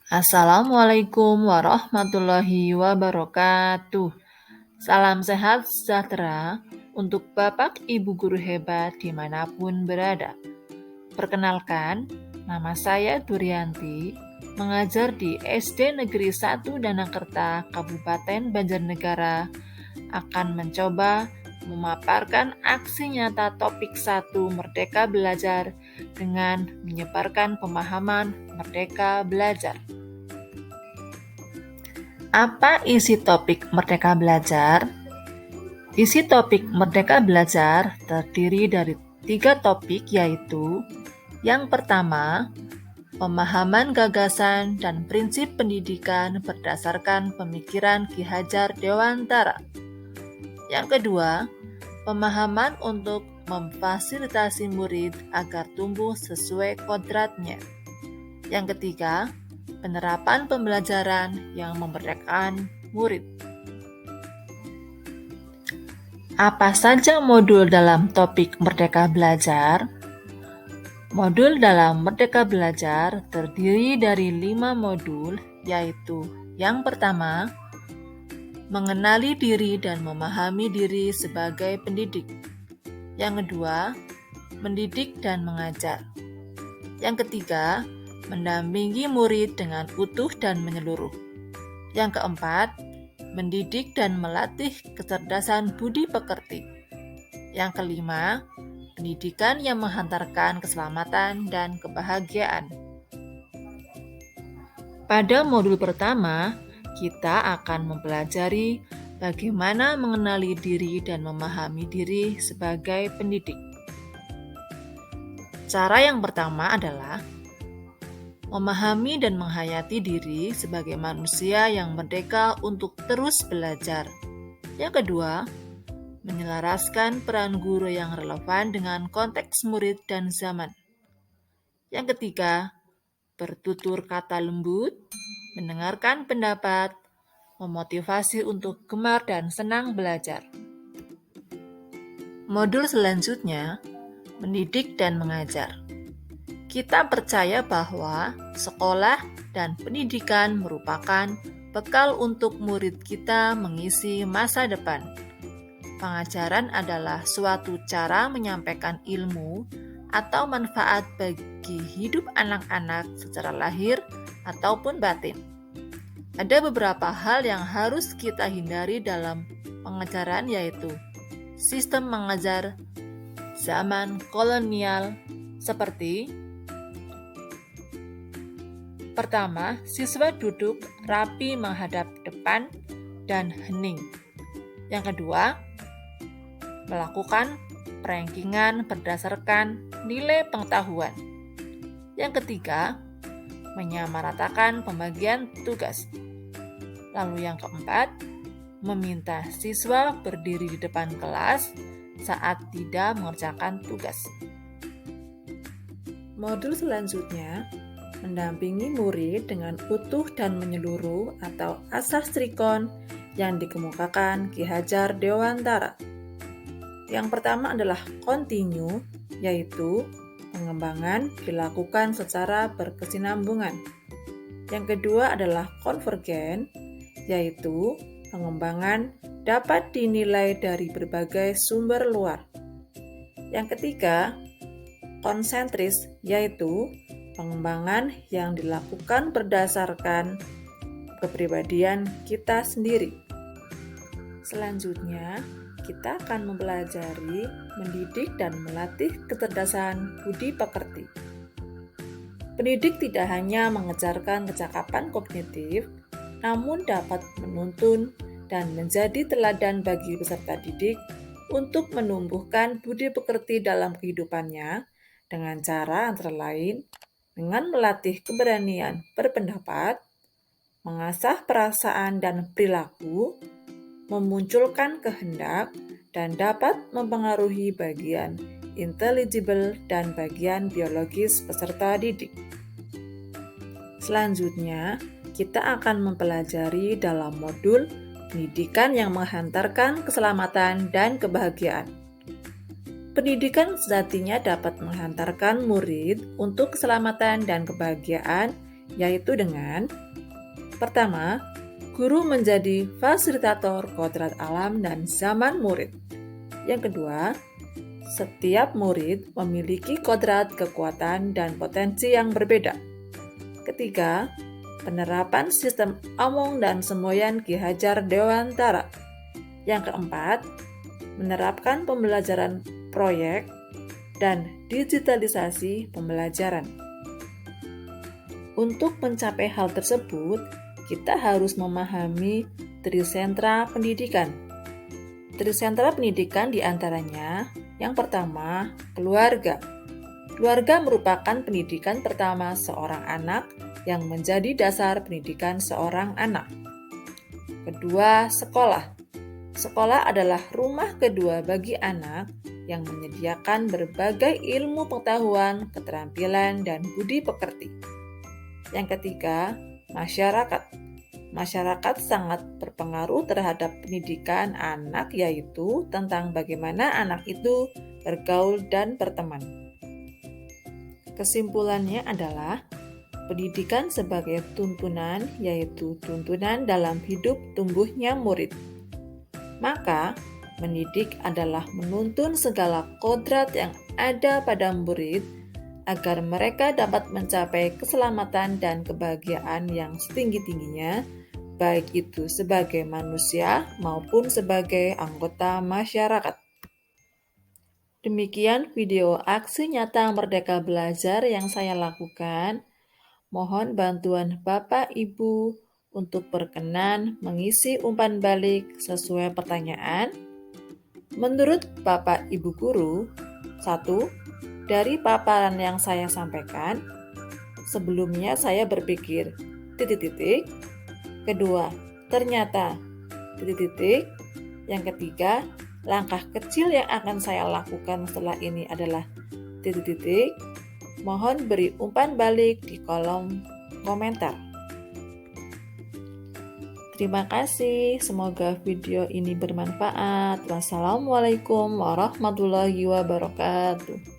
Assalamualaikum warahmatullahi wabarakatuh. Salam sehat sejahtera untuk Bapak Ibu guru hebat dimanapun berada. Perkenalkan, nama saya Durianti, mengajar di SD Negeri 1 Danakerta, Kabupaten Banjarnegara, akan mencoba memaparkan aksi nyata topik 1 Merdeka Belajar dengan menyebarkan pemahaman Merdeka Belajar. Apa isi topik Merdeka Belajar? Isi topik Merdeka Belajar terdiri dari 3 topik, yaitu yang pertama, pemahaman gagasan dan prinsip pendidikan berdasarkan pemikiran Ki Hajar Dewantara. Yang kedua, pemahaman untuk memfasilitasi murid agar tumbuh sesuai kodratnya. Yang ketiga, penerapan pembelajaran yang memerdekakan murid. Apa saja modul dalam topik Merdeka Belajar? Modul dalam Merdeka Belajar terdiri dari 5 modul, yaitu yang pertama, mengenali diri dan memahami diri sebagai pendidik. Yang kedua, mendidik dan mengajar. Yang ketiga, mendampingi murid dengan utuh dan menyeluruh. Yang keempat, mendidik dan melatih kecerdasan budi pekerti. Yang kelima, pendidikan yang menghantarkan keselamatan dan kebahagiaan. Pada modul pertama, kita akan mempelajari bagaimana mengenali diri dan memahami diri sebagai pendidik. Cara yang pertama adalah memahami dan menghayati diri sebagai manusia yang merdeka untuk terus belajar. Yang kedua, menyelaraskan peran guru yang relevan dengan konteks murid dan zaman. Yang ketiga, bertutur kata lembut, mendengarkan pendapat, memotivasi untuk gemar dan senang belajar. Modul selanjutnya, mendidik dan mengajar. Kita percaya bahwa sekolah dan pendidikan merupakan bekal untuk murid kita mengisi masa depan. Pengajaran adalah suatu cara menyampaikan ilmu atau manfaat bagi hidup anak-anak secara lahir ataupun batin. Ada beberapa hal yang harus kita hindari dalam pengajaran, yaitu sistem mengajar zaman kolonial seperti: pertama, siswa duduk rapi menghadap depan dan hening. Yang kedua, melakukan rankingan berdasarkan nilai pengetahuan. Yang ketiga, menyamaratakan pembagian tugas. Lalu yang keempat, meminta siswa berdiri di depan kelas saat tidak mengerjakan tugas. Modul selanjutnya, mendampingi murid dengan utuh dan menyeluruh atau asas trikon yang dikemukakan Ki Hajar Dewantara. Yang pertama adalah kontinu, yaitu pengembangan dilakukan secara berkesinambungan. Yang kedua adalah konvergen, yaitu pengembangan dapat dinilai dari berbagai sumber luar. Yang ketiga, konsentris, yaitu pengembangan yang dilakukan berdasarkan kepribadian kita sendiri. Selanjutnya, kita akan mempelajari mendidik dan melatih kecerdasan budi pekerti. Pendidik tidak hanya mengejarkan kecakapan kognitif, namun dapat menuntun dan menjadi teladan bagi peserta didik untuk menumbuhkan budi pekerti dalam kehidupannya dengan cara antara lain dengan melatih keberanian berpendapat, mengasah perasaan dan perilaku, memunculkan kehendak, dan dapat mempengaruhi bagian intelligible dan bagian biologis peserta didik. Selanjutnya, kita akan mempelajari dalam modul pendidikan yang menghantarkan keselamatan dan kebahagiaan. Pendidikan sejatinya dapat menghantarkan murid untuk keselamatan dan kebahagiaan yaitu dengan pertama, guru menjadi fasilitator kodrat alam dan zaman murid. Yang kedua, setiap murid memiliki kodrat, kekuatan, dan potensi yang berbeda. Ketiga, penerapan sistem Among dan Semboyan Ki Hajar Dewantara. Yang keempat, menerapkan pembelajaran proyek dan digitalisasi pembelajaran. Untuk mencapai hal tersebut, kita harus memahami trisentra pendidikan. Trisentra pendidikan diantaranya, yang pertama, keluarga. Keluarga merupakan pendidikan pertama seorang anak yang menjadi dasar pendidikan seorang anak. Kedua, sekolah. Sekolah adalah rumah kedua bagi anak yang menyediakan berbagai ilmu pengetahuan, keterampilan, dan budi pekerti. Yang ketiga, masyarakat. Masyarakat sangat berpengaruh terhadap pendidikan anak, yaitu tentang bagaimana anak itu bergaul dan berteman. Kesimpulannya adalah pendidikan sebagai tuntunan, yaitu tuntunan dalam hidup tumbuhnya murid. Maka, mendidik adalah menuntun segala kodrat yang ada pada murid agar mereka dapat mencapai keselamatan dan kebahagiaan yang setinggi-tingginya, baik itu sebagai manusia maupun sebagai anggota masyarakat. Demikian video aksi nyata Merdeka Belajar yang saya lakukan. Mohon bantuan Bapak Ibu untuk berkenan mengisi umpan balik sesuai pertanyaan. Menurut Bapak Ibu Guru, 1. Dari paparan yang saya sampaikan, sebelumnya saya berpikir, Kedua, ternyata, Yang ketiga, langkah kecil yang akan saya lakukan setelah ini adalah, Mohon beri umpan balik di kolom komentar. Terima kasih, semoga video ini bermanfaat. Wassalamualaikum warahmatullahi wabarakatuh.